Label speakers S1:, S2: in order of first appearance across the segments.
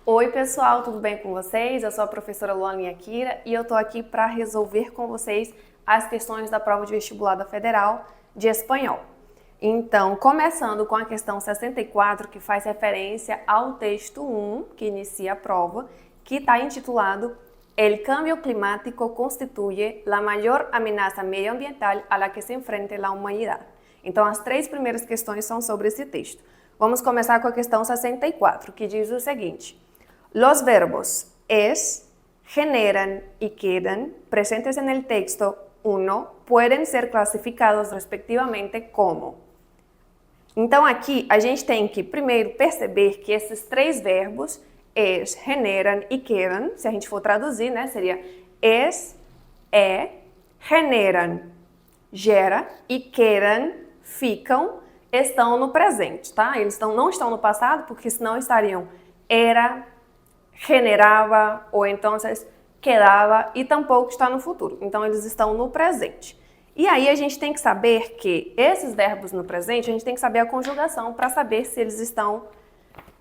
S1: Oi pessoal, tudo bem com vocês? Eu sou a professora Luana Akira e eu tô aqui para resolver com vocês as questões da prova de vestibular da Federal de Espanhol. Então, começando com a questão 64, que faz referência ao texto 1, que inicia a prova, que está intitulado El cambio climático constituye la mayor amenaza medioambiental a la que se enfrenta la humanidad. Então, as três primeiras questões são sobre esse texto. Vamos começar com a questão 64, que diz o seguinte: los verbos es, generan y quedan presentes en el texto 1 pueden ser clasificados respectivamente como. Então aqui a gente tem que primeiro perceber que esses três verbos, es, generan e quedan, se a gente for traduzir, né, seria es, generan, gera e quedan, ficam, estão no presente, tá? Eles não estão no passado, porque senão estariam era, generava ou então quedava e tampouco está no futuro. Então eles estão no presente. E aí a gente tem que saber que esses verbos no presente, a gente tem que saber a conjugação para saber se eles estão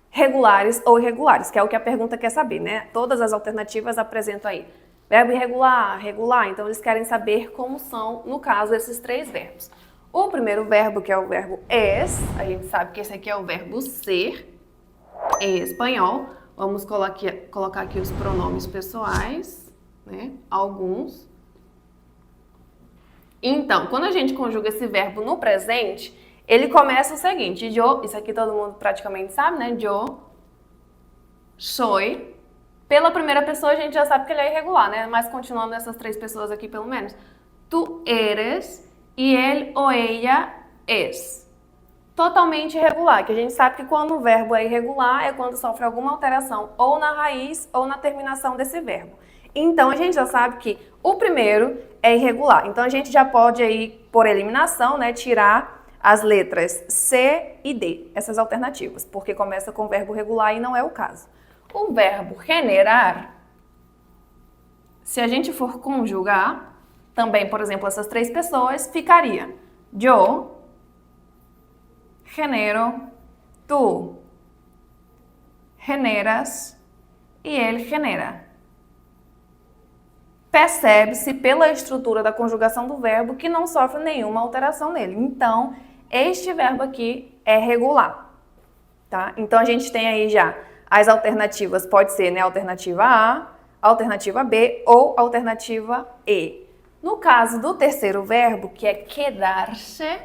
S1: regulares ou irregulares, que é o que a pergunta quer saber, né? Todas as alternativas apresentam aí verbo irregular, regular, então eles querem saber como são, no caso, esses três verbos. O primeiro verbo, que é o verbo es, a gente sabe que esse aqui é o verbo ser, em espanhol. Vamos colocar aqui os pronomes pessoais, né? Alguns. Então, quando a gente conjuga esse verbo no presente, ele começa o seguinte: yo, isso aqui todo mundo praticamente sabe, né? Yo soy. Pela primeira pessoa a gente já sabe que ele é irregular, né? Mas continuando essas três pessoas aqui pelo menos. Tu eres e él ou ella es. Totalmente irregular, que a gente sabe que quando o verbo é irregular é quando sofre alguma alteração ou na raiz ou na terminação desse verbo. Então a gente já sabe que o primeiro é irregular. Então a gente já pode aí, por eliminação, né, tirar as letras C e D, essas alternativas, porque começa com verbo regular e não é o caso. O verbo generar, se a gente for conjugar, também, por exemplo, essas três pessoas, ficaria yo genero, tú generas e ele genera. Percebe-se pela estrutura da conjugação do verbo que não sofre nenhuma alteração nele. Então, este verbo aqui é regular, tá? Então, a gente tem aí já as alternativas, pode ser, né, alternativa A, alternativa B ou alternativa E. No caso do terceiro verbo, que é quedar-se,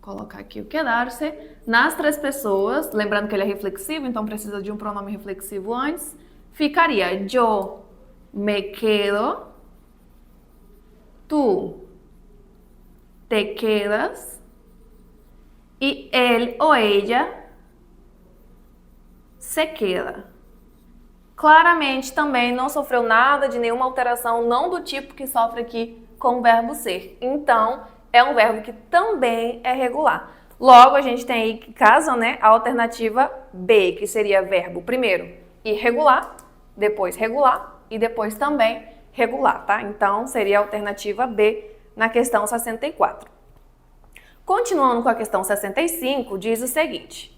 S1: colocar aqui o quedar-se, nas três pessoas, lembrando que ele é reflexivo, então precisa de um pronome reflexivo antes, ficaria yo me quedo, tú te quedas e él ou ella se queda. Claramente também não sofreu nada de nenhuma alteração, não do tipo que sofre aqui com o verbo ser. Então, é um verbo que também é regular. Logo, a gente tem aí que casa, né, a alternativa B, que seria verbo primeiro irregular, depois regular e depois também regular, tá? Então, seria a alternativa B na questão 64. Continuando com a questão 65, diz o seguinte: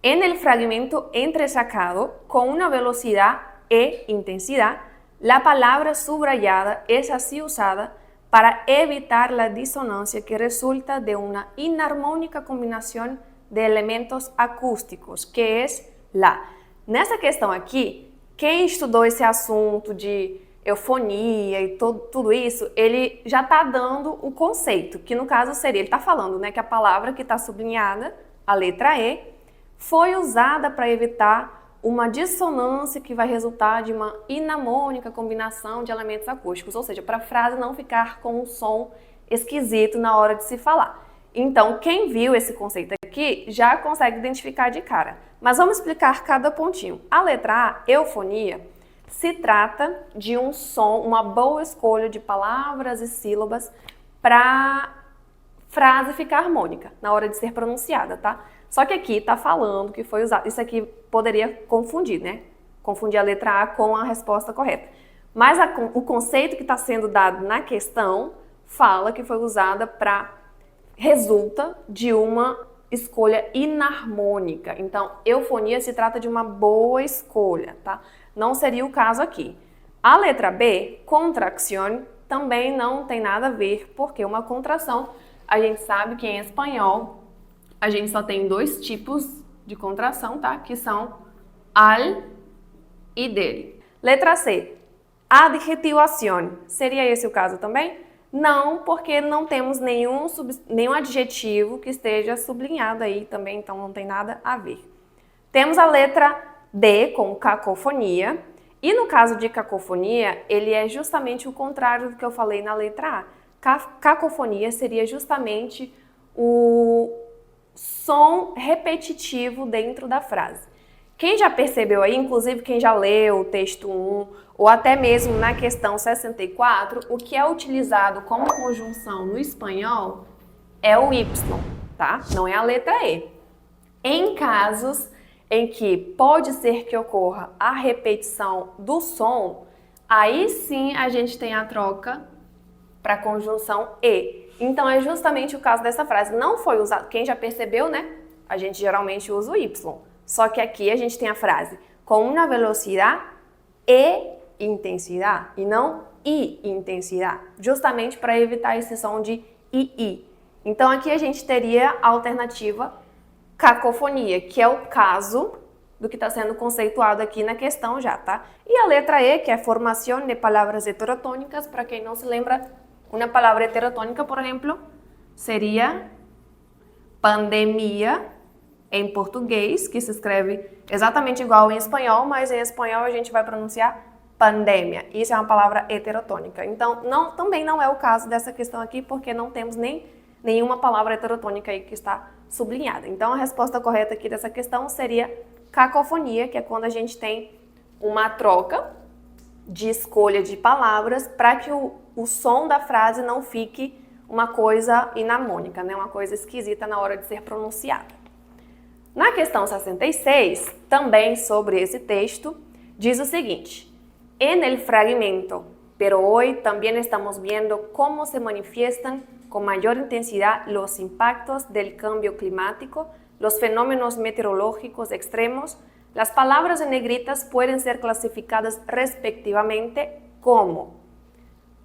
S1: en el fragmento entresacado con una velocidad e intensidad, la palabra subrayada es así usada para evitar la disonancia que resulta de una inarmónica combinación de elementos acústicos, que es la. Nessa questão aqui, quem estudou esse assunto de eufonia e tudo isso, ele já está dando o conceito, que no caso seria, ele está falando, né, que a palavra que está sublinhada, a letra E, foi usada para evitar uma dissonância que vai resultar de uma inarmônica combinação de elementos acústicos, ou seja, para a frase não ficar com um som esquisito na hora de se falar. Então, quem viu esse conceito aqui já consegue identificar de cara. Mas vamos explicar cada pontinho. A letra A, eufonia, se trata de um som, uma boa escolha de palavras e sílabas para frase ficar harmônica na hora de ser pronunciada, tá? Só que aqui tá falando que foi usado, isso aqui poderia confundir, né? Confundir a letra A com a resposta correta. Mas o conceito que está sendo dado na questão fala que foi usada para resulta de uma escolha inarmônica. Então, eufonia se trata de uma boa escolha, tá? Não seria o caso aqui. A letra B, contracción, também não tem nada a ver, porque uma contração, a gente sabe que em espanhol a gente só tem dois tipos de contração, tá? Que são al e del. Letra C, adjetivación. Seria esse o caso também? Não, porque não temos nenhum adjetivo que esteja sublinhado aí também, então não tem nada a ver. Temos a letra D com cacofonia, e no caso de cacofonia, ele é justamente o contrário do que eu falei na letra A. Cacofonia seria justamente o som repetitivo dentro da frase. Quem já percebeu aí, inclusive quem já leu o texto 1, ou até mesmo na questão 64, o que é utilizado como conjunção no espanhol é o Y, tá? Não é a letra E. Em casos em que pode ser que ocorra a repetição do som, aí sim a gente tem a troca para a conjunção E. Então é justamente o caso dessa frase. Não foi usado, quem já percebeu, né? A gente geralmente usa o Y. Só que aqui a gente tem a frase com uma velocidade e intensidade, e não e intensidade, justamente para evitar esse som de i. Então aqui a gente teria a alternativa cacofonia, que é o caso do que está sendo conceituado aqui na questão já, tá? E a letra E, que é formação de palavras heterotônicas, para quem não se lembra, uma palavra heterotônica, por exemplo, seria pandemia, em português, que se escreve exatamente igual em espanhol, mas em espanhol a gente vai pronunciar pandemia. Isso é uma palavra heterotônica. Então, também não é o caso dessa questão aqui, porque não temos nenhuma palavra heterotônica aí que está sublinhada. Então, a resposta correta aqui dessa questão seria cacofonia, que é quando a gente tem uma troca de escolha de palavras para que o som da frase não fique uma coisa inarmônica, né? Uma coisa esquisita na hora de ser pronunciada. Na questão 66, também sobre esse texto, diz o seguinte: En el fragmento, pero hoy también estamos viendo cómo se manifiestan con mayor intensidad los impactos del cambio climático, los fenómenos meteorológicos extremos, las palabras en negritas pueden ser clasificadas respectivamente como...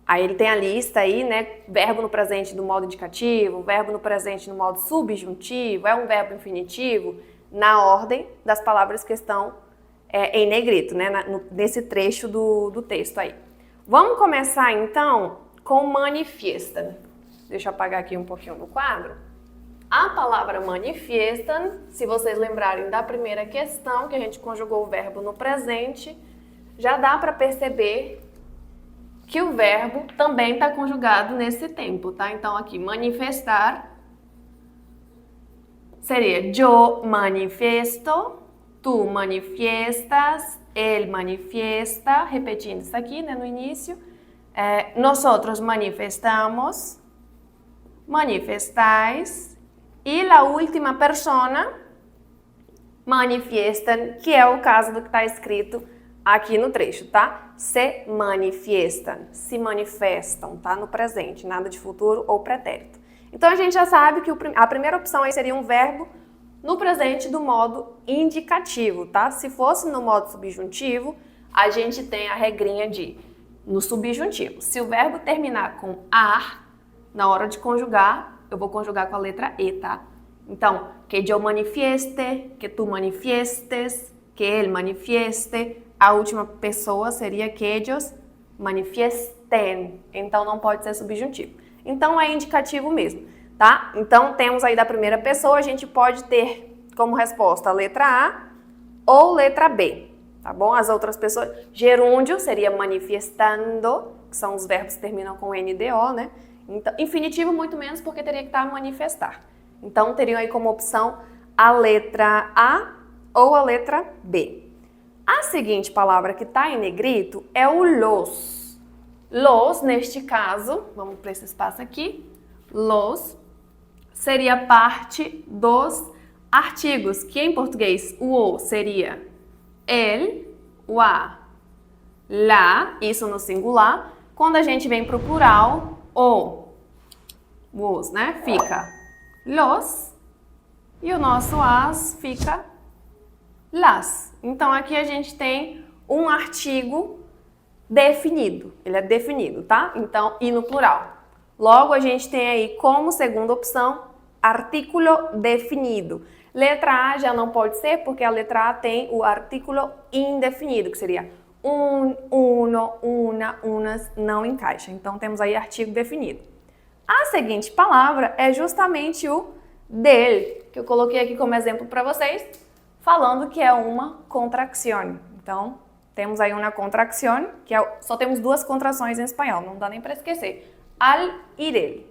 S1: Aí ele tem a lista aí, né? Verbo no presente no modo indicativo, verbo no presente no modo subjuntivo, é um verbo infinitivo, na ordem das palavras que estão em negrito, né? Nesse trecho do texto aí. Vamos começar então com manifiestan. Deixa eu apagar aqui um pouquinho no quadro. A palavra manifiestan, se vocês lembrarem da primeira questão, que a gente conjugou o verbo no presente, já dá para perceber que o verbo também está conjugado nesse tempo, tá? Então aqui, manifestar seria yo manifiesto, tu manifiestas, él manifiesta, repetindo isso aqui, né, no início. Nosotros manifestamos, manifestáis, e a última persona, manifiestan, que é o caso do que está escrito aqui no trecho, tá? Se manifiestam, se manifestam, tá? No presente, nada de futuro ou pretérito. Então a gente já sabe que a primeira opção aí seria um verbo no presente do modo indicativo, tá? Se fosse no modo subjuntivo, a gente tem a regrinha de, no subjuntivo, se o verbo terminar com ar, na hora de conjugar, eu vou conjugar com a letra E, tá? Então, que yo manifieste, que tu manifiestes, que él manifieste, a última pessoa seria que ellos manifiesten, então não pode ser subjuntivo. Então é indicativo mesmo, tá? Então temos aí da primeira pessoa, a gente pode ter como resposta a letra A ou letra B, tá bom? As outras pessoas, gerúndio seria manifestando, que são os verbos que terminam com NDO, né? Então, infinitivo muito menos, porque teria que estar manifestar. Então teriam aí como opção a letra A ou a letra B. A seguinte palavra que está em negrito é o los. Los, neste caso, vamos para esse espaço aqui, los seria parte dos artigos, que em português o seria el, o a, la, isso no singular. Quando a gente vem para o plural, os, né, fica los, E o nosso as fica las. Então, aqui a gente tem um artigo definido. Ele é definido, tá? Então, e no plural. Logo, a gente tem aí como segunda opção, artículo definido. Letra A já não pode ser, porque a letra A tem o artículo indefinido, que seria uno, una, unas, não encaixa. Então, temos aí artigo definido. A seguinte palavra é justamente o del, que eu coloquei aqui como exemplo para vocês, falando que é uma contracción. Então, temos aí uma contracción, que só temos duas contrações em espanhol, não dá nem para esquecer. Al e del,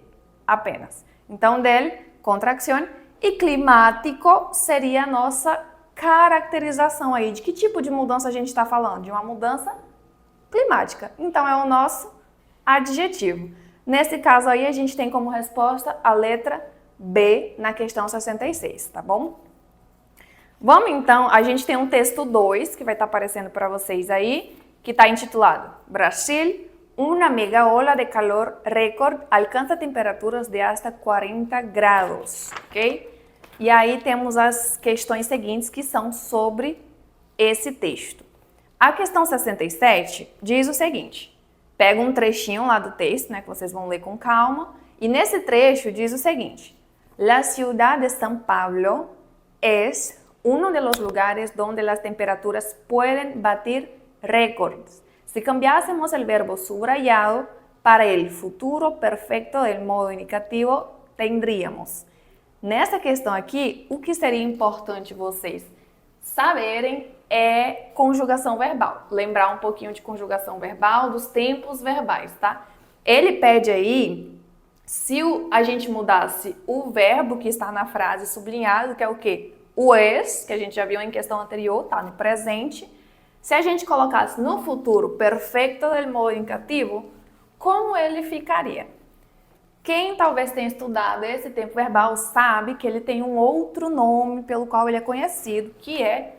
S1: apenas. Então, del, contracción, e climático seria a nossa caracterização aí. De que tipo de mudança a gente está falando? De uma mudança climática. Então, é o nosso adjetivo. Nesse caso aí, a gente tem como resposta a letra B na questão 66, tá bom? Vamos então, a gente tem um texto 2 que vai estar aparecendo para vocês aí, que está intitulado Brasil, uma mega ola de calor récord alcança temperaturas de hasta 40 graus, ok? E aí temos as questões seguintes que são sobre esse texto. A questão 67 diz o seguinte, pega um trechinho lá do texto, né, que vocês vão ler com calma, e nesse trecho diz o seguinte, La ciudad de São Paulo es uno de los lugares donde las temperaturas pueden batir récords. Si cambiásemos el verbo subrayado para el futuro perfecto del modo indicativo, tendríamos. Nessa questão aqui, o que seria importante vocês saberem é conjugação verbal. Lembrar um pouquinho de conjugação verbal, dos tempos verbais, tá? Ele pede aí, se a gente mudasse o verbo que está na frase sublinhado, que é o quê? O es, que a gente já viu em questão anterior, tá no presente. Se a gente colocasse no futuro perfeito del modo indicativo, como ele ficaria? Quem talvez tenha estudado esse tempo verbal sabe que ele tem um outro nome pelo qual ele é conhecido, que é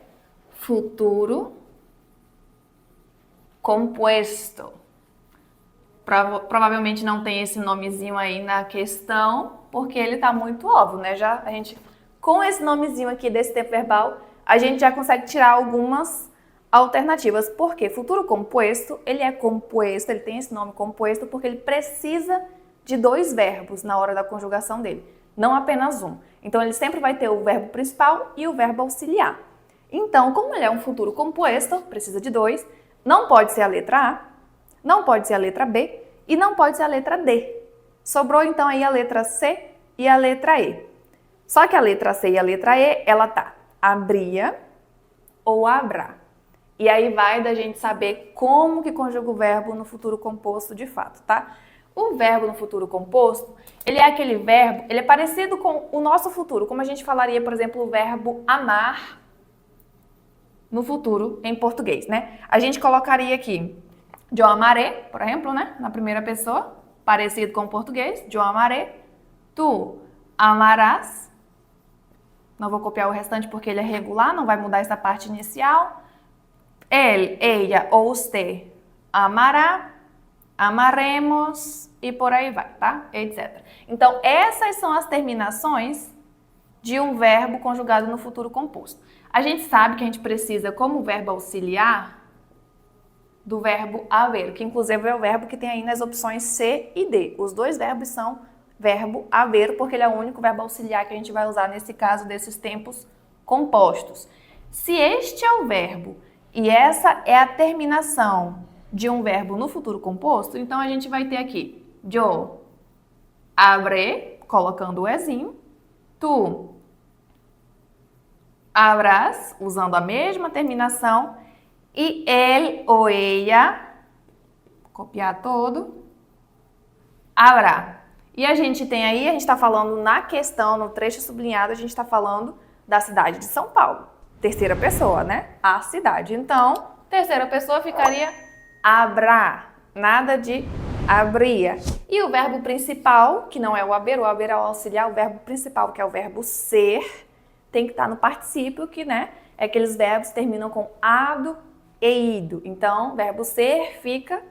S1: futuro composto. Provavelmente não tem esse nomezinho aí na questão, porque ele tá muito óbvio, né? Já a gente, com esse nomezinho aqui desse tempo verbal, a gente já consegue tirar algumas alternativas. Porque futuro composto, ele é composto, ele tem esse nome composto porque ele precisa de dois verbos na hora da conjugação dele, não apenas um. Então, ele sempre vai ter o verbo principal e o verbo auxiliar. Então, como ele é um futuro composto, precisa de dois, não pode ser a letra A, não pode ser a letra B e não pode ser a letra D. Sobrou, então, aí a letra C e a letra E. Só que a letra C e a letra E, ela tá abria ou abrá. E aí vai da gente saber como que conjuga o verbo no futuro composto de fato, tá? O verbo no futuro composto, ele é aquele verbo, ele é parecido com o nosso futuro, como a gente falaria, por exemplo, o verbo amar no futuro em português, né? A gente colocaria aqui, yo amaré, por exemplo, né? Na primeira pessoa, parecido com o português, yo amaré, tu amarás. Não vou copiar o restante porque ele é regular, não vai mudar essa parte inicial. Él, ella ou usted amará. Amaremos e por aí vai, tá? Etc. Então, essas são as terminações de um verbo conjugado no futuro composto. A gente sabe que a gente precisa, como verbo auxiliar, do verbo haver, que inclusive é o verbo que tem aí nas opções C e D. Os dois verbos são verbo haver, porque ele é o único verbo auxiliar que a gente vai usar nesse caso desses tempos compostos. Se este é o verbo e essa é a terminação de um verbo no futuro composto, então a gente vai ter aqui yo abré, colocando o ezinho, tu habrás, usando a mesma terminação, e él ou ella, copiar todo, habrá. E a gente tem aí, a gente está falando na questão, no trecho sublinhado, a gente está falando da cidade de São Paulo. Terceira pessoa, né? A cidade. Então, terceira pessoa ficaria habrá, nada de abria. E o verbo principal, que não é o haver é o auxiliar, o verbo principal, que é o verbo ser, tem que estar no particípio, que, né, é aqueles verbos que terminam com ado e ido. Então, verbo ser fica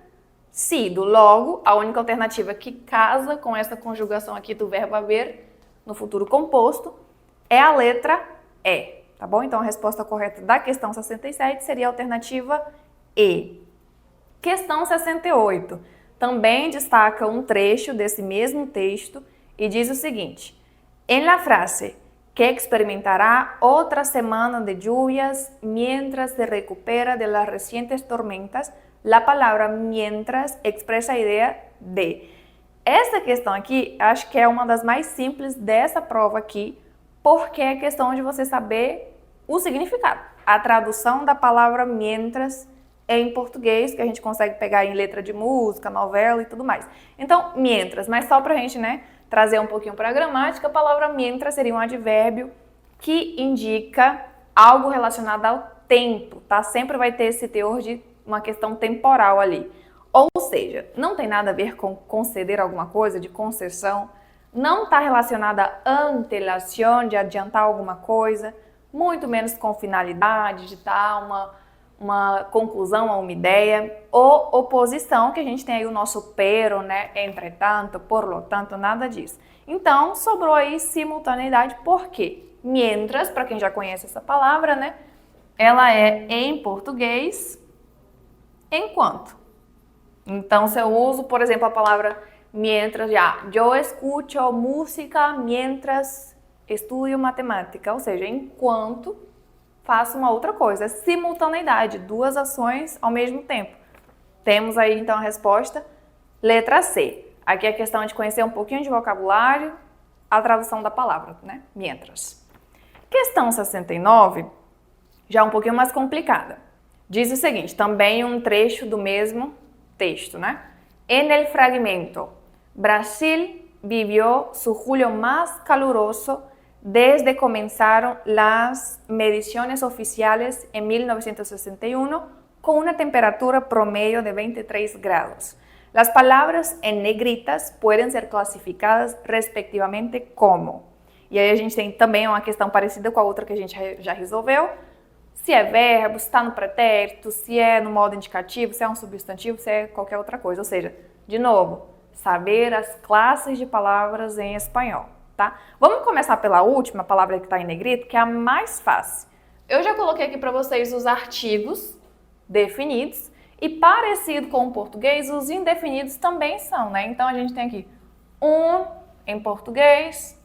S1: sido. Logo, a única alternativa que casa com essa conjugação aqui do verbo haver no futuro composto é a letra E, tá bom? Então a resposta correta da questão 67 seria a alternativa E. Questão 68 também destaca um trecho desse mesmo texto e diz o seguinte: en la frase que experimentará otra semana de lluvias mientras se recupera de las recientes tormentas, la palabra mientras expresa a ideia de. Essa questão aqui, acho que é uma das mais simples dessa prova aqui, porque é questão de você saber o significado. A tradução da palavra mientras em português, que a gente consegue pegar em letra de música, novela e tudo mais. Então, mientras, mas só pra gente, trazer um pouquinho para a gramática, a palavra mientras seria um advérbio que indica algo relacionado ao tempo, tá? Sempre vai ter esse teor de uma questão temporal ali. Ou seja, não tem nada a ver com conceder alguma coisa, de concessão, não está relacionada à antelação, de adiantar alguma coisa, muito menos com finalidade, de dar uma conclusão a uma ideia, ou oposição, que a gente tem aí o nosso pero, entretanto, por lo tanto, nada disso. Então, sobrou aí simultaneidade, por quê? Mientras, para quem já conhece essa palavra, ela é em português, enquanto. Então, se eu uso, por exemplo, a palavra mientras, eu escucho música mientras estudio matemática, ou seja, enquanto faço uma outra coisa, simultaneidade, duas ações ao mesmo tempo. Temos aí então a resposta, letra C. Aqui é a questão de conhecer um pouquinho de vocabulário, a tradução da palavra, mientras. Questão 69, já um pouquinho mais complicada. Diz o seguinte, também um trecho do mesmo texto, En el fragmento, Brasil vivió su julio más caluroso desde comenzaron las mediciones oficiales en 1961 con una temperatura promedio de 23 grados. Las palabras en negritas pueden ser classificadas respectivamente como. E aí a gente tem também uma questão parecida com a outra que a gente já resolveu. Se é verbo, se está no pretérito, se é no modo indicativo, se é um substantivo, se é qualquer outra coisa. Ou seja, de novo, saber as classes de palavras em espanhol. Tá? Vamos começar pela última palavra que está em negrito, que é a mais fácil. Eu já coloquei aqui para vocês os artigos definidos e parecido com o português, os indefinidos também são, Então a gente tem aqui em português,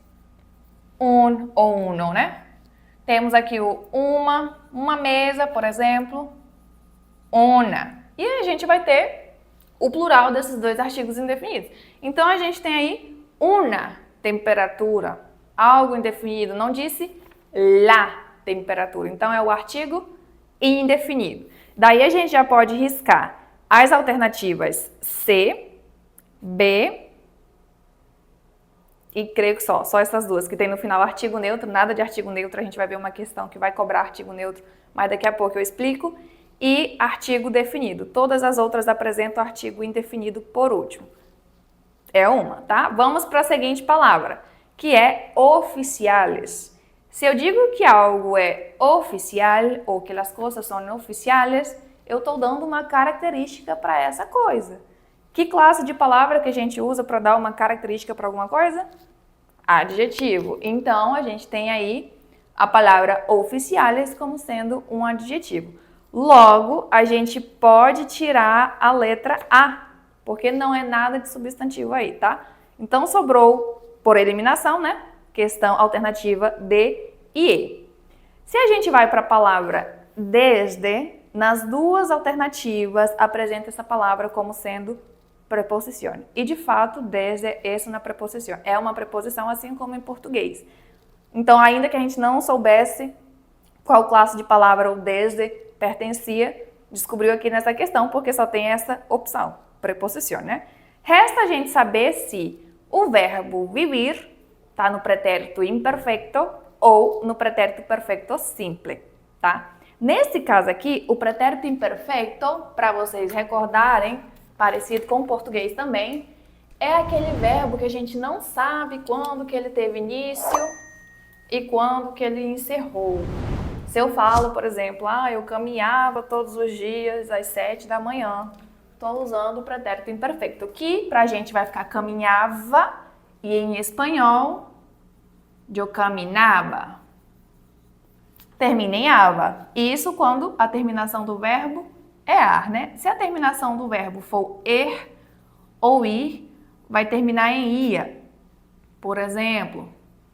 S1: ou uno, Temos aqui o uma mesa, por exemplo, una. E a gente vai ter o plural desses dois artigos indefinidos. Então a gente tem aí una temperatura, algo indefinido, não disse la temperatura. Então é o artigo indefinido. Daí a gente já pode riscar as alternativas C, B e creio que só essas duas, que tem no final artigo neutro, nada de artigo neutro, a gente vai ver uma questão que vai cobrar artigo neutro, mas daqui a pouco eu explico, e artigo definido. Todas as outras apresentam artigo indefinido por último. É uma, tá? Vamos para a seguinte palavra, que é oficiales. Se eu digo que algo é oficial ou que as coisas são oficiais, eu estou dando uma característica para essa coisa. Que classe de palavra que a gente usa para dar uma característica para alguma coisa? Adjetivo. Então, a gente tem aí a palavra oficiales como sendo um adjetivo. Logo, a gente pode tirar a letra A, porque não é nada de substantivo aí, tá? Então, sobrou, por eliminação, questão alternativa D e E. Se a gente vai para a palavra desde, nas duas alternativas, apresenta essa palavra como sendo preposição. E, de fato, desde é uma preposição. É uma preposição assim como em português. Então, ainda que a gente não soubesse qual classe de palavra o desde pertencia, descobriu aqui nessa questão, porque só tem essa opção, preposição, Resta a gente saber se o verbo vivir está no pretérito imperfeito ou no pretérito perfeito simple, tá? Nesse caso aqui, o pretérito imperfeito, para vocês recordarem, parecido com o português também, é aquele verbo que a gente não sabe quando que ele teve início e quando que ele encerrou. Se eu falo, por exemplo, eu caminhava todos os dias às 7 da manhã, estou usando o pretérito imperfeito, que pra gente vai ficar caminhava e em espanhol, eu caminhava. termina em ava. Isso quando a terminação do verbo é ar, né? Se a terminação do verbo for er ou ir, vai terminar em ia. Por exemplo,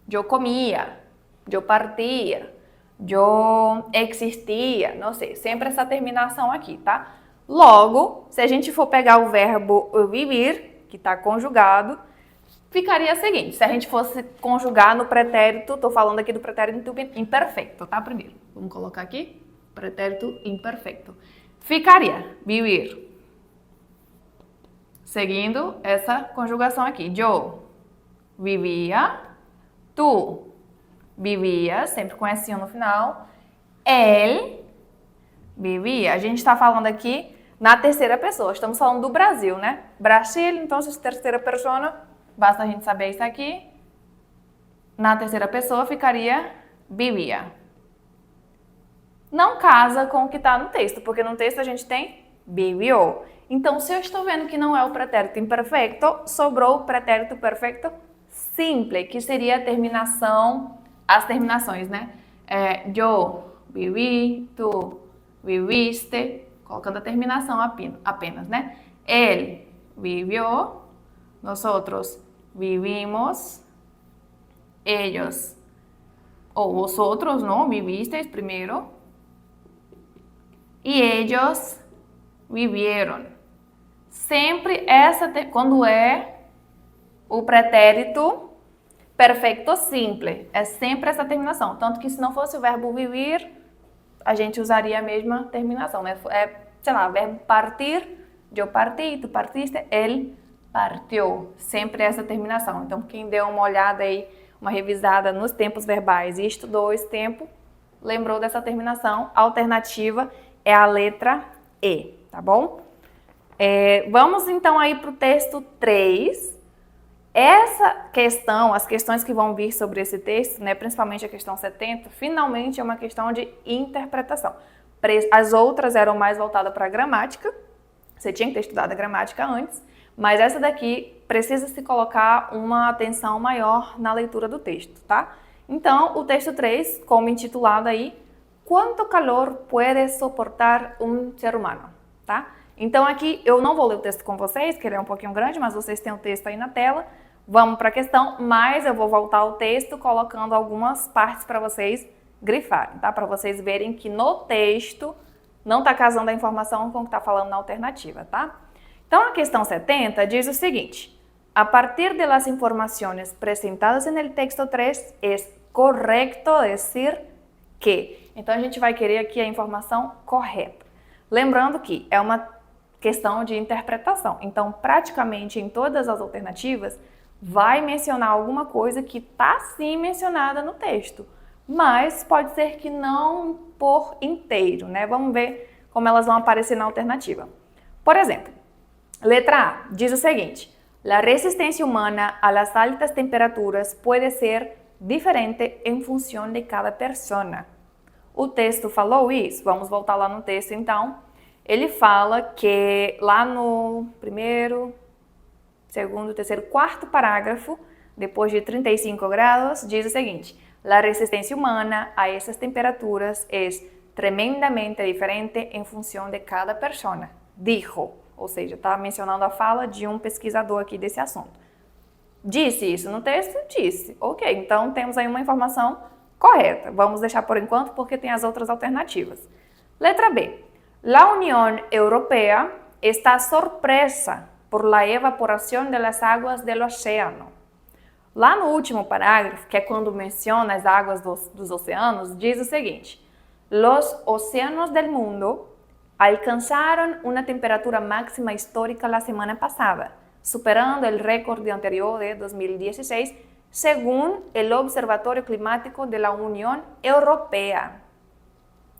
S1: eu comia, eu partia, eu existia, não sei, sempre essa terminação aqui, tá? Logo, se a gente for pegar o verbo vivir, que está conjugado, ficaria o seguinte, se a gente fosse conjugar no pretérito, tô falando aqui do pretérito imperfeito, tá? Primeiro, vamos colocar aqui, pretérito imperfeito. Ficaria, vivir. Seguindo essa conjugação aqui, eu vivia, tu vivia, sempre com S no final, ele vivia. A gente está falando aqui na terceira pessoa, estamos falando do Brasil, né? Brasil, então, terceira pessoa, basta a gente saber isso aqui. Na terceira pessoa ficaria vivia. Não casa com o que está no texto, porque no texto a gente tem vivió. Então, se eu estou vendo que não é o pretérito imperfeito, sobrou o pretérito perfeito simple, que seria a terminação, as terminações, né? Eu vivi, tu viviste, colocando a terminação apenas, né? Ele vivió, nosotros vivimos, ellos ou vosotros, ¿no? Vivisteis primero y ellos vivieron. Sempre quando é o pretérito perfeito simple, é sempre essa terminação. Tanto que se não fosse o verbo vivir, a gente usaria a mesma terminação, né? Sei lá, verbo partir, eu parti, tu partiste, ele partiu. Sempre essa terminação. Então, quem deu uma olhada aí, uma revisada nos tempos verbais e estudou esse tempo, lembrou dessa terminação. A alternativa é a letra E, tá bom? Vamos então aí para o texto 3. Essa questão, as questões que vão vir sobre esse texto, né, principalmente a questão 70, finalmente é uma questão de interpretação. As outras eram mais voltadas para a gramática, você tinha que ter estudado a gramática antes, mas essa daqui precisa se colocar uma atenção maior na leitura do texto, tá? Então, o texto 3, como intitulado aí, Quanto calor pode suportar um ser humano, tá? Então aqui eu não vou ler o texto com vocês, que ele é um pouquinho grande, mas vocês têm o texto aí na tela. Vamos para a questão, mas eu vou voltar ao texto colocando algumas partes para vocês grifarem, tá? Para vocês verem que no texto não está casando a informação com o que está falando na alternativa, tá? Então a questão 70 diz o seguinte: a partir de las informaciones presentadas en el texto 3, es correcto decir que. Então a gente vai querer aqui a informação correta. Lembrando que é uma questão de interpretação. Então, praticamente em todas as alternativas, vai mencionar alguma coisa que está sim mencionada no texto, mas pode ser que não por inteiro, né? Vamos ver como elas vão aparecer na alternativa. Por exemplo, letra A diz o seguinte: la resistencia humana a las altas temperaturas puede ser diferente en función de cada persona. O texto falou isso? Vamos voltar lá no texto então. Ele fala que lá no primeiro, segundo, terceiro, quarto parágrafo, depois de 35 graus, diz o seguinte: la resistencia humana a essas temperaturas es tremendamente diferente en función de cada persona. Dijo, ou seja, está mencionando a fala de um pesquisador aqui desse assunto. Disse isso no texto? Disse. Ok, então temos aí uma informação correta. Vamos deixar por enquanto porque tem as outras alternativas. Letra B. La Unión Europea está sorpresa por la evaporación de las aguas del océano. Lá no último parágrafo, que é quando menciona as águas dos oceanos, diz o seguinte: los océanos del mundo alcanzaron una temperatura máxima histórica la semana pasada, superando el récord anterior de 2016, según el Observatorio Climático de la Unión Europea.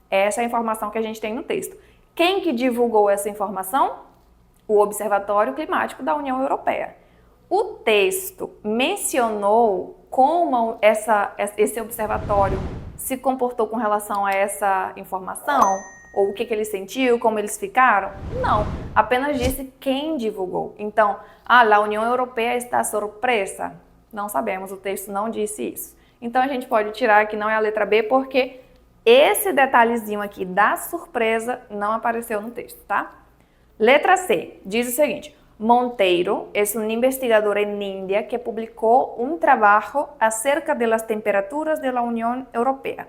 S1: Essa é a informação que a gente tem no texto. Quem que divulgou essa informação? O Observatório Climático da União Europeia. O texto mencionou como esse observatório se comportou com relação a essa informação? Ou o que ele sentiu, como eles ficaram? Não, apenas disse quem divulgou. Então, a União Europeia está surpresa. Não sabemos, o texto não disse isso. Então a gente pode tirar que não é a letra B porque Esse detalhezinho aqui da surpresa não apareceu no texto, tá? Letra C diz o seguinte: Monteiro es un investigador en India que publicó un trabajo acerca de las temperaturas de la Unión Europea.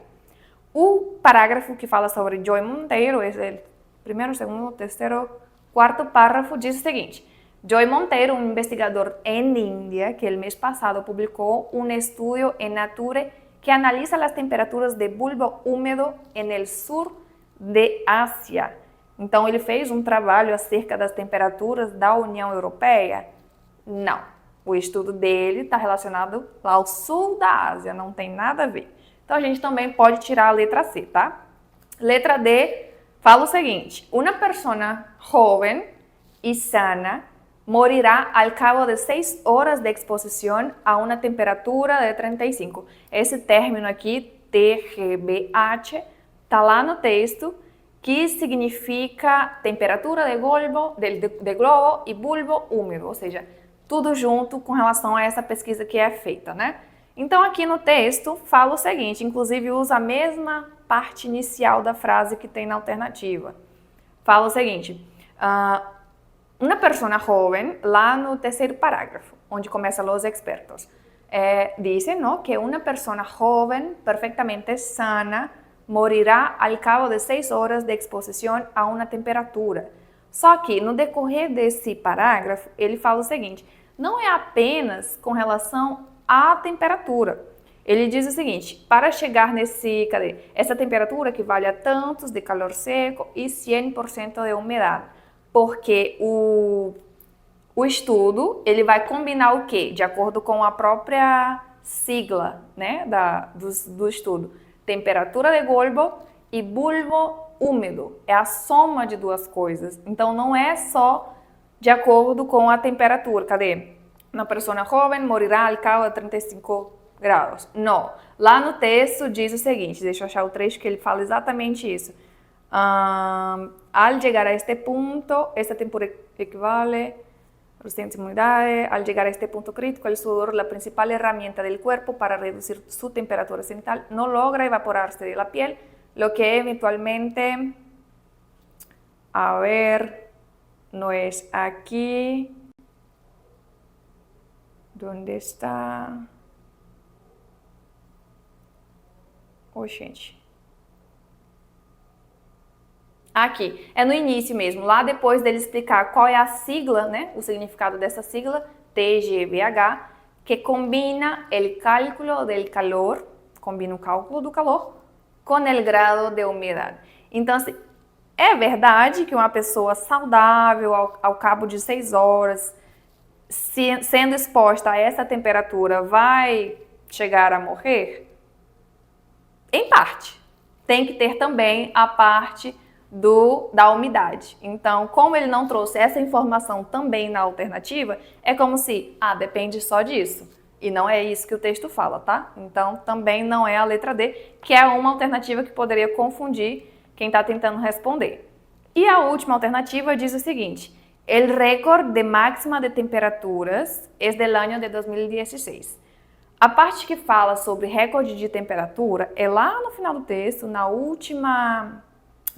S1: O parágrafo que fala sobre Joy Monteiro, é o primeiro, segundo, terceiro, quarto párrafo, diz o seguinte: Joy Monteiro, un investigador en India que el mes pasado publicó un estudio en Nature que analiza las temperaturas de bulbo húmedo en el sur de Ásia. Então, ele fez um trabalho acerca das temperaturas da União Europeia? Não. O estudo dele está relacionado lá ao sul da Ásia, não tem nada a ver. Então, a gente também pode tirar a letra C, tá? Letra D fala o seguinte: Una persona joven y sana morirá al cabo de 6 horas de exposición a una temperatura de 35. Esse término aqui, TGBH, está lá no texto, que significa temperatura de globo e bulbo úmido, ou seja, tudo junto com relação a essa pesquisa que é feita, né? Então, aqui no texto, fala o seguinte, inclusive usa a mesma parte inicial da frase que tem na alternativa. Fala o seguinte: Una persona joven, lá no terceiro parágrafo, onde começa los expertos, dicen, ¿no?, que una persona joven, perfectamente sana, morirá al cabo de 6 horas de exposição a uma temperatura. Só que, no decorrer desse parágrafo, ele fala o seguinte: não é apenas com relação à temperatura. Ele diz o seguinte: para chegar essa temperatura equivale a tantos de calor seco e 100% de umidade. Porque o estudo, ele vai combinar o quê? De acordo com a própria sigla, né, do estudo. Temperatura de bulbo e bulbo úmido. É a soma de duas coisas. Então, não é só de acordo com a temperatura. Cadê? Uma pessoa jovem morirá ao cabo de 35 graus. Não. Lá no texto diz o seguinte, deixa eu achar o trecho que ele fala exatamente isso. Al llegar a este punto, esta temperatura equivale a 100 unidades. Al llegar a este punto crítico, el sudor, la principal herramienta del cuerpo para reducir su temperatura cenital, no logra evaporarse de la piel, lo que eventualmente, a ver, no es aquí, ¿dónde está? Oh, gente. Aqui, é no início mesmo, lá depois dele explicar qual é a sigla, né, o significado dessa sigla, TGBH, que combina o cálculo del calor, combina o cálculo do calor, com o grado de umidade. Então, assim, é verdade que uma pessoa saudável, ao cabo de 6 horas, sendo exposta a essa temperatura, vai chegar a morrer? Em parte. Tem que ter também a parte da umidade. Então, como ele não trouxe essa informação também na alternativa, é como se, depende só disso. E não é isso que o texto fala, tá? Então, também não é a letra D, que é uma alternativa que poderia confundir quem está tentando responder. E a última alternativa diz o seguinte: El récord de máxima de temperaturas es del año de 2016. A parte que fala sobre recorde de temperatura é lá no final do texto, no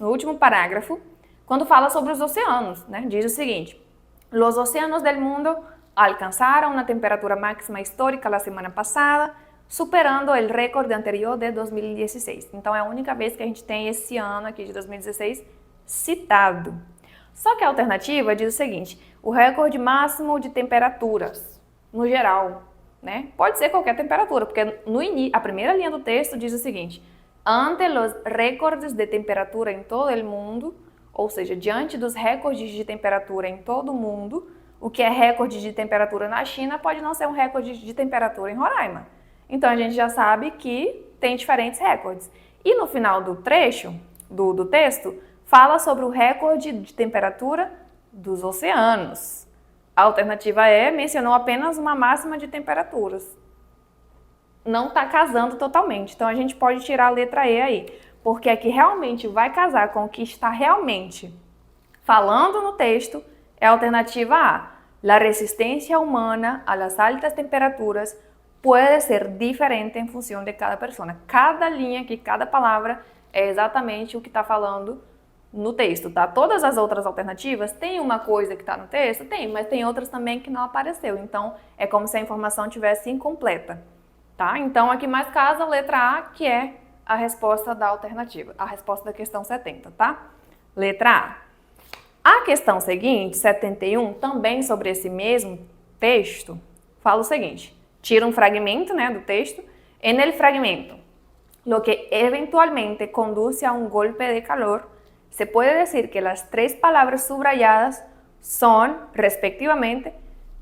S1: último parágrafo, quando fala sobre os oceanos, né? Diz o seguinte: Los océanos del mundo alcançaram uma temperatura máxima histórica la semana passada, superando o recorde anterior de 2016. Então, é a única vez que a gente tem esse ano aqui de 2016 citado. Só que a alternativa diz o seguinte: o recorde máximo de temperaturas, no geral, né? Pode ser qualquer temperatura, porque a primeira linha do texto diz o seguinte: ante los recordes de temperatura em todo o mundo, ou seja, diante dos recordes de temperatura em todo o mundo, o que é recorde de temperatura na China pode não ser um recorde de temperatura em Roraima. Então, a gente já sabe que tem diferentes recordes. E no final do trecho, do texto, fala sobre o recorde de temperatura dos oceanos. A alternativa E mencionou apenas uma máxima de temperaturas. Não está casando totalmente. Então, a gente pode tirar a letra E aí, porque aqui realmente vai casar com o que está realmente falando no texto é a alternativa A. La resistencia humana a las altas temperaturas puede ser diferente en función de cada persona. Cada linha aqui, cada palavra é exatamente o que está falando no texto, tá? Todas as outras alternativas, tem uma coisa que está no texto? Tem, mas tem outras também que não apareceu. Então, é como se a informação tivesse incompleta, tá? Então, aqui mais casa a letra A, que é a resposta da alternativa, a resposta da questão 70, tá? Letra A. A questão seguinte, 71, também sobre esse mesmo texto, fala o seguinte, tira um fragmento, né, do texto, en el fragmento, lo que eventualmente conduce a un golpe de calor, se puede decir que las tres palabras subrayadas son, respectivamente,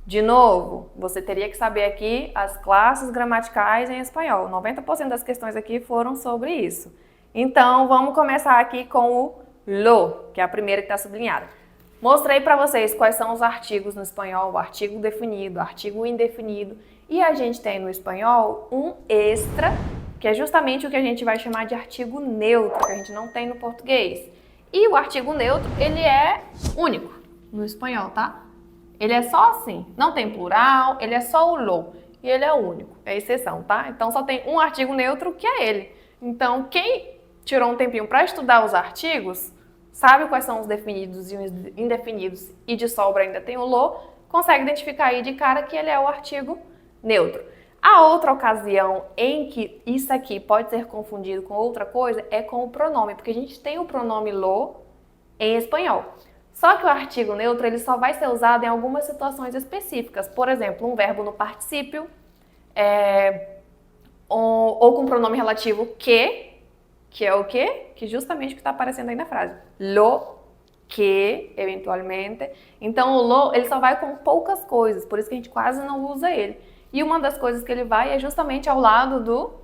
S1: de novo, você teria que saber aqui as classes gramaticais em espanhol. 90% das questões aqui foram sobre isso. Então, vamos começar aqui com o lo, que é a primeira que está sublinhada. Mostrei para vocês quais são os artigos no espanhol, o artigo definido, o artigo indefinido. E a gente tem no espanhol um extra, que é justamente o que a gente vai chamar de artigo neutro, que a gente não tem no português. E o artigo neutro, ele é único no espanhol, tá? Ele é só assim, não tem plural, ele é só o lo, e ele é único, é exceção, tá? Então só tem um artigo neutro que é ele. Então quem tirou um tempinho para estudar os artigos, sabe quais são os definidos e os indefinidos, e de sobra ainda tem o lo, consegue identificar aí de cara que ele é o artigo neutro. A outra ocasião em que isso aqui pode ser confundido com outra coisa é com o pronome, porque a gente tem o pronome lo em espanhol. Só que o artigo neutro ele só vai ser usado em algumas situações específicas. Por exemplo, um verbo no particípio, ou com pronome relativo que é o quê? Que justamente o que está aparecendo aí na frase. Lo que, eventualmente. Então, o lo ele só vai com poucas coisas, por isso que a gente quase não usa ele. E uma das coisas que ele vai é justamente ao lado do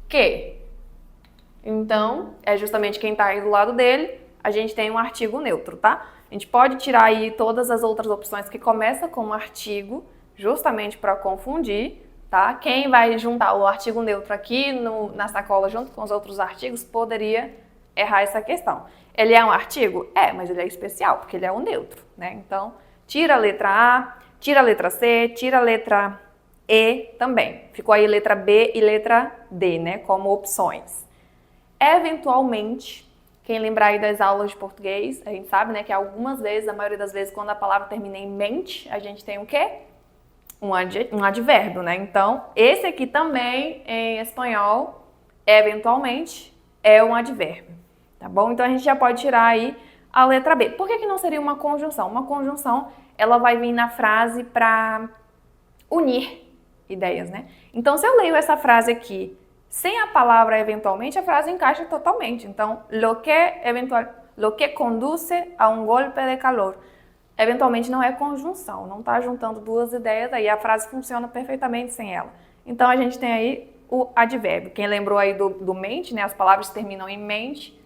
S1: que. Então, é justamente quem está aí do lado dele, a gente tem um artigo neutro, tá? A gente pode tirar aí todas as outras opções que começam com um artigo, justamente para confundir, tá? Quem vai juntar o artigo neutro aqui na sacola junto com os outros artigos poderia errar essa questão. Ele é um artigo? É, mas ele é especial, porque ele é um neutro, né? Então, tira a letra A, tira a letra C, tira a letra E também. Ficou aí letra B e letra D, né, como opções. Eventualmente, quem lembrar aí das aulas de português, a gente sabe, né, que algumas vezes, a maioria das vezes, quando a palavra termina em mente, a gente tem o quê? Um advérbio, né? Então, esse aqui também, em espanhol, eventualmente, é um advérbio, tá bom? Então, a gente já pode tirar aí a letra B. Por que não seria uma conjunção? Uma conjunção, ela vai vir na frase para unir ideias, né? Então, se eu leio essa frase aqui sem a palavra eventualmente, a frase encaixa totalmente. Então, lo que conduce a un golpe de calor. Eventualmente não é conjunção, não está juntando duas ideias, aí a frase funciona perfeitamente sem ela. Então, a gente tem aí o advérbio. Quem lembrou aí do mente, né? As palavras terminam em mente,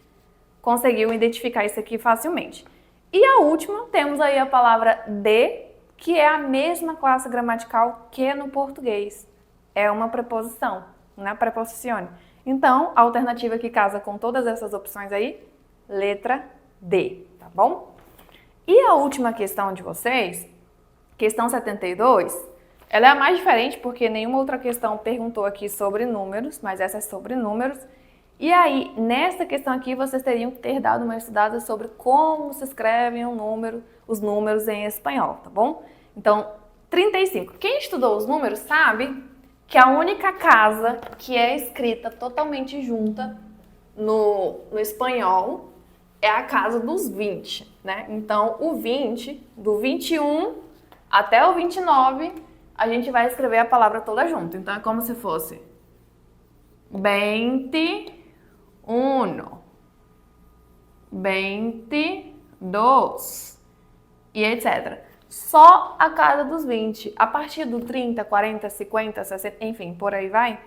S1: conseguiu identificar isso aqui facilmente. E a última, temos aí a palavra de, que é a mesma classe gramatical que no português. É uma preposição, na preposizione. Então, a alternativa que casa com todas essas opções aí, letra D, tá bom? E a última questão de vocês, questão 72, ela é a mais diferente porque nenhuma outra questão perguntou aqui sobre números, mas essa é sobre números. E aí, nessa questão aqui, vocês teriam que ter dado uma estudada sobre como se escrevem os números em espanhol, tá bom? Então, 35. Quem estudou os números sabe que a única casa que é escrita totalmente junta no espanhol é a casa dos 20, né? Então, o 20, do 21 até o 29, a gente vai escrever a palavra toda junto. Então, é como se fosse 21, 22 e etc. Só a casa dos 20. A partir do 30, 40, 50, 60, enfim, por aí vai,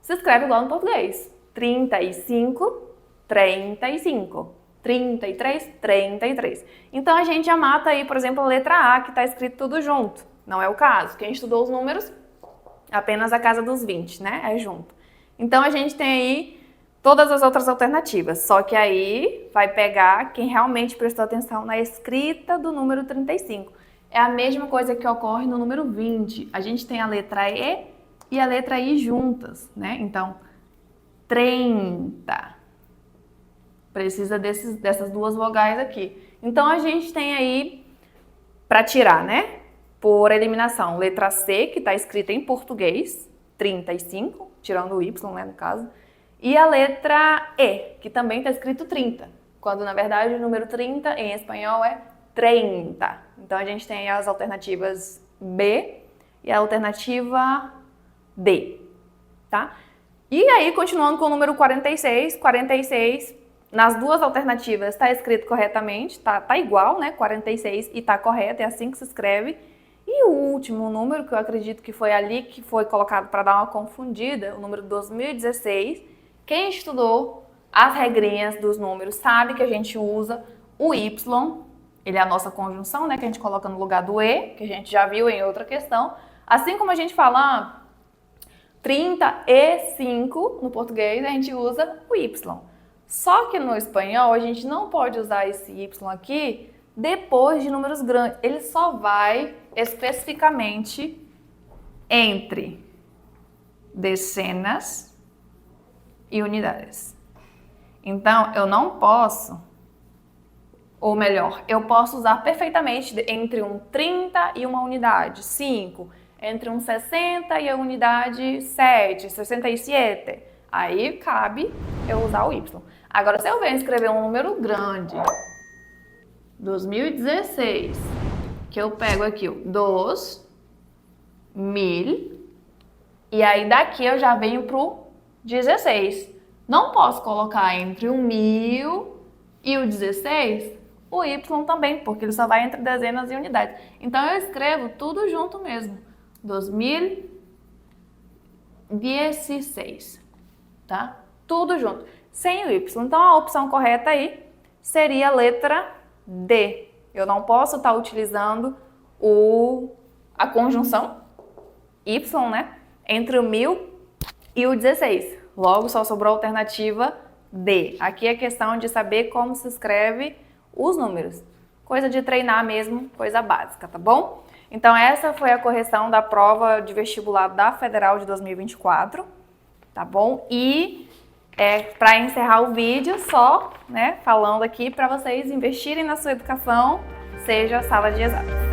S1: se escreve igual no português. 35, 35. 33, 33. Então, a gente já mata aí, por exemplo, a letra A, que está escrito tudo junto. Não é o caso. Quem estudou os números, apenas a casa dos 20, né? É junto. Então, a gente tem aí todas as outras alternativas. Só que aí vai pegar quem realmente prestou atenção na escrita do número 35. É a mesma coisa que ocorre no número 20. A gente tem a letra E e a letra I juntas, né? Então, 30. Precisa dessas duas vogais aqui. Então, a gente tem aí, para tirar, né? Por eliminação, letra C, que está escrita em português, 35, tirando o Y, né, no caso. E a letra E, que também está escrito 30, quando, na verdade, o número 30 em espanhol é 30. Então, a gente tem as alternativas B e a alternativa D, tá? E aí, continuando com o número 46, 46, nas duas alternativas está escrito corretamente, tá igual, né? 46 e tá correto, é assim que se escreve. E o último número, que eu acredito que foi ali que foi colocado para dar uma confundida, o número 2016, quem estudou as regrinhas dos números sabe que a gente usa o Y, ele é a nossa conjunção, né? Que a gente coloca no lugar do E, que a gente já viu em outra questão. Assim como a gente fala 35 no português, a gente usa o Y. Só que no espanhol a gente não pode usar esse Y aqui depois de números grandes. Ele só vai especificamente entre dezenas e unidades. Então, eu não posso, ou melhor, eu posso usar perfeitamente entre um 30 e uma unidade, 5, entre um 60 e a unidade 7, 67. Aí cabe eu usar o Y. Agora, se eu venho escrever um número grande, 2016, que eu pego aqui o 2000, e aí daqui eu já venho pro 16. Não posso colocar entre o 1000 e o 16 o Y também, porque ele só vai entre dezenas e unidades. Então eu escrevo tudo junto mesmo. 2016, tá? Tudo junto, sem o Y. Então a opção correta aí seria a letra D. Eu não posso estar utilizando a conjunção Y, né? Entre o 1000 e o 16. Logo, só sobrou a alternativa D. Aqui é questão de saber como se escreve os números. Coisa de treinar mesmo, coisa básica, tá bom? Então, essa foi a correção da prova de vestibular da Federal de 2024, tá bom? E para encerrar o vídeo, só, né, falando aqui para vocês investirem na sua educação, seja a sala de exatas.